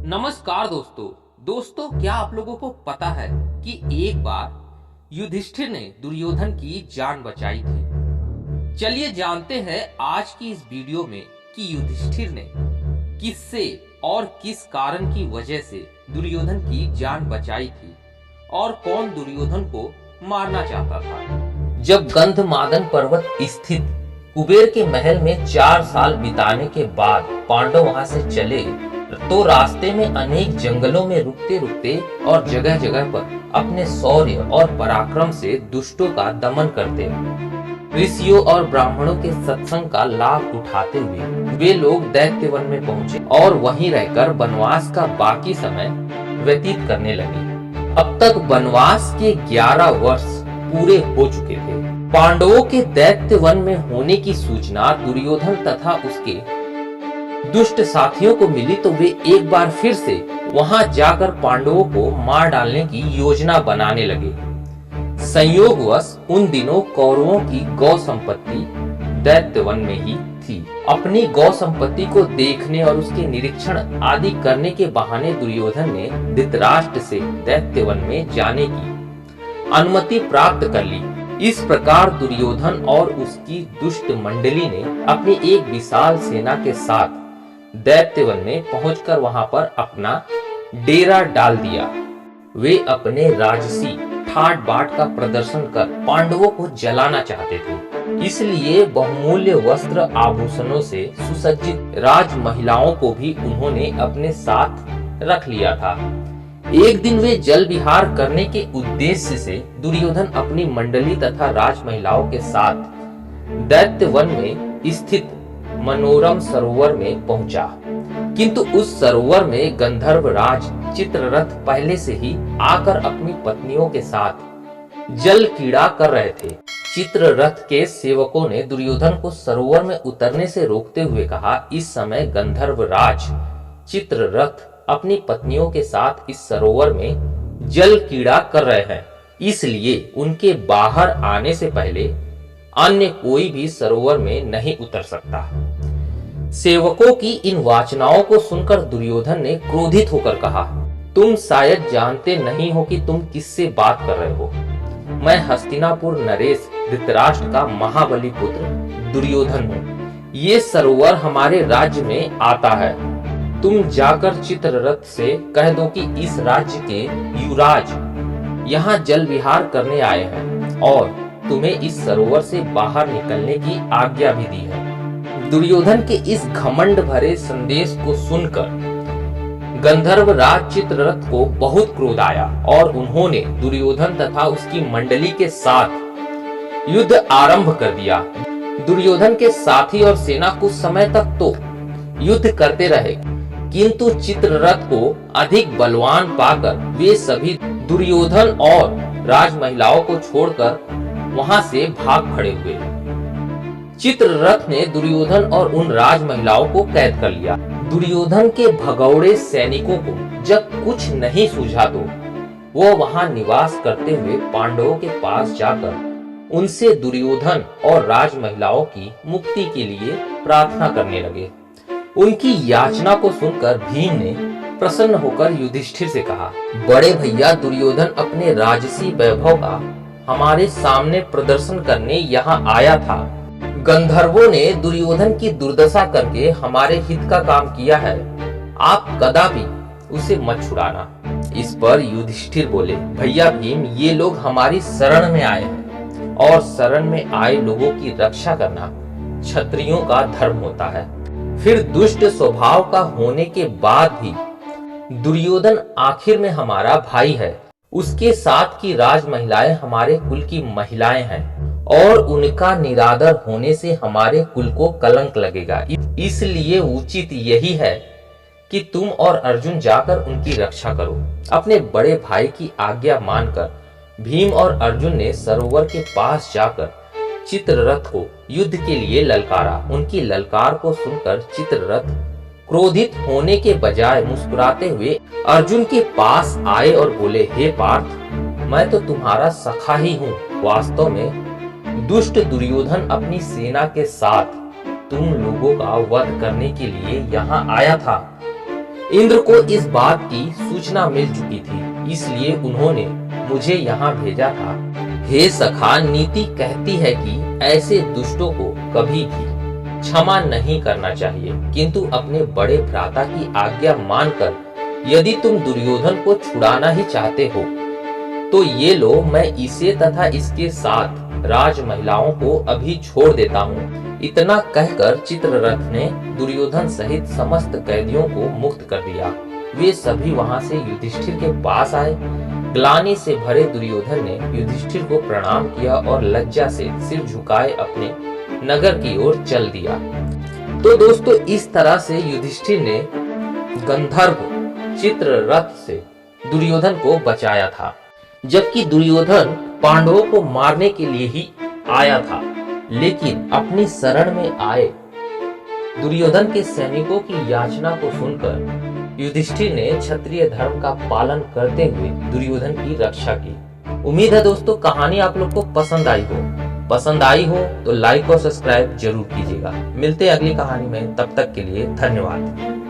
नमस्कार दोस्तों क्या आप लोगों को पता है कि एक बार युधिष्ठिर ने दुर्योधन की जान बचाई थी। चलिए जानते हैं आज की इस वीडियो में कि युधिष्ठिर ने किससे और किस कारण की वजह से दुर्योधन की जान बचाई थी और कौन दुर्योधन को मारना चाहता था। जब गंधमादन पर्वत स्थित कुबेर के महल में 4 साल बिताने के बाद पांडव वहां से चले तो रास्ते में अनेक जंगलों में रुकते रुकते और जगह जगह पर अपने शौर्य और पराक्रम से दुष्टों का दमन करते ऋषियों और ब्राह्मणों के सत्संग का लाभ उठाते हुए वे लोग दैत्यवन में पहुंचे और वहीं रहकर वनवास का बाकी समय व्यतीत करने लगे। अब तक वनवास के 11 वर्ष पूरे हो चुके थे। पांडवों के दैत्यवन में होने की सूचना दुर्योधन तथा उसके दुष्ट साथियों को मिली तो वे एक बार फिर से वहां जाकर पांडवों को मार डालने की योजना बनाने लगे। संयोगवश उन दिनों कौरवों की गौ संपत्ति दैत्यवन में ही थी। अपनी गौ संपत्ति को देखने और उसके निरीक्षण आदि करने के बहाने दुर्योधन ने धृतराष्ट्र से दैत्यवन में जाने की अनुमति प्राप्त कर ली। इस प्रकार दुर्योधन और उसकी दुष्ट मंडली ने अपनी एक विशाल सेना के साथ दैत्यवन में पहुंचकर वहां पर अपना डेरा डाल दिया। वे अपने राजसी ठाट बाट का प्रदर्शन कर पांडवों को जलाना चाहते थे। इसलिए बहुमूल्य वस्त्र आभूषणों से सुसज्जित राज महिलाओं को भी उन्होंने अपने साथ रख लिया था। एक दिन वे जल विहार करने के उद्देश्य से दुर्योधन अपनी मंडली तथा राज महिलाओं के साथ दैत्यवन में स्थित मनोरम सरोवर में पहुंचा, किंतु उस सरोवर में गंधर्व राज चित्ररथ पहले से ही आकर अपनी पत्नियों के साथ जल क्रीड़ा कर रहे थे। चित्ररथ के सेवकों ने दुर्योधन को सरोवर में उतरने से रोकते हुए कहा, इस समय गंधर्व राज चित्ररथ अपनी पत्नियों के साथ इस सरोवर में जल क्रीड़ा कर रहे हैं, इसलिए उनके बाहर आने से पहले अन्य कोई भी सरोवर में नहीं उतर सकता। सेवकों की इन वाचनाओं को सुनकर दुर्योधन ने क्रोधित होकर कहा, तुम शायद जानते नहीं हो कि तुम किससे बात कर रहे हो। मैं हस्तिनापुर नरेश धृतराष्ट्र का महाबली पुत्र दुर्योधन हूँ। ये सरोवर हमारे राज्य में आता है। तुम जाकर चित्ररथ से कह दो कि इस राज्य के युवराज यहाँ जल विहार करने आए हैं और तुम्हें इस सरोवर से बाहर निकलने की आज्ञा भी दी है। दुर्योधन के इस घमंड भरे संदेश को सुनकर गंधर्व राज चित्ररथ को बहुत क्रोध आया और उन्होंने दुर्योधन तथा उसकी मंडली के साथ युद्ध आरंभ कर दिया। दुर्योधन के साथी और सेना कुछ समय तक तो युद्ध करते रहे, किंतु चित्ररथ को अधिक बलवान पाकर वे सभी दुर्योधन और राज महिलाओं को छोड़कर वहां से भाग खड़े हुए। चित्ररथ ने दुर्योधन और उन राज महिलाओं को कैद कर लिया। दुर्योधन के भगौड़े सैनिकों को जब कुछ नहीं सूझा तो वो वहां निवास करते हुए पांडवों के पास जाकर उनसे दुर्योधन और राज महिलाओं की मुक्ति के लिए प्रार्थना करने लगे। उनकी याचना को सुनकर भीम ने प्रसन्न होकर युधिष्ठिर से कहा, बड़े भैया दुर्योधन अपने राजसी वैभव का हमारे सामने प्रदर्शन करने यहाँ आया था। गंधर्वों ने दुर्योधन की दुर्दशा करके हमारे हित का काम किया है। आप कदापि उसे मत छुड़ाना। इस पर युधिष्ठिर बोले, भैया भीम, ये लोग हमारी शरण में आए हैं और शरण में आए लोगों की रक्षा करना क्षत्रियों का धर्म होता है। फिर दुष्ट स्वभाव का होने के बाद भी दुर्योधन आखिर में हमारा भाई है। उसके साथ की राज महिलाएं हमारे कुल की महिलाएं हैं और उनका निरादर होने से हमारे कुल को कलंक लगेगा। इसलिए उचित यही है कि तुम और अर्जुन जाकर उनकी रक्षा करो। अपने बड़े भाई की आज्ञा मानकर भीम और अर्जुन ने सरोवर के पास जाकर चित्ररथ को युद्ध के लिए ललकारा। उनकी ललकार को सुनकर चित्ररथ क्रोधित होने के बजाय मुस्कुराते हुए अर्जुन के पास आए और बोले, हे पार्थ, मैं तो तुम्हारा सखा ही हूँ। वास्तव में दुष्ट दुर्योधन अपनी सेना के साथ तुम लोगों का वध करने के लिए यहाँ आया था। इंद्र को इस बात की सूचना मिल चुकी थी, इसलिए उन्होंने मुझे यहाँ भेजा था। हे सखा, नीति कहती है कि ऐसे दुष्टों को कभी भी क्षमा नहीं करना चाहिए, किंतु अपने बड़े भ्राता की आज्ञा मानकर यदि तुम दुर्योधन को छुड़ाना ही चाहते हो तो ये लो, मैं इसे तथा इसके साथ राज महिलाओं को अभी छोड़ देता हूँ। इतना कहकर चित्ररथ ने दुर्योधन सहित समस्त कैदियों को मुक्त कर दिया। वे सभी वहां से युधिष्ठिर के पास आए। ग्लानि से भरे दुर्योधन ने युधिष्ठिर को प्रणाम किया और लज्जा से सिर झुकाए अपने नगर की ओर चल दिया। तो दोस्तों, इस तरह से युधिष्ठिर ने गंधर्व चित्ररथ से दुर्योधन को बचाया था, जबकि दुर्योधन पांडवों को मारने के लिए ही आया था। लेकिन अपनी शरण में आए दुर्योधन के सैनिकों की याचना को सुनकर युधिष्ठिर ने क्षत्रिय धर्म का पालन करते हुए दुर्योधन की रक्षा की। उम्मीद है दोस्तों, कहानी आप लोग को पसंद आई हो तो लाइक और सब्सक्राइब जरूर कीजिएगा। मिलते हैं अगली कहानी में, तब तक के लिए धन्यवाद।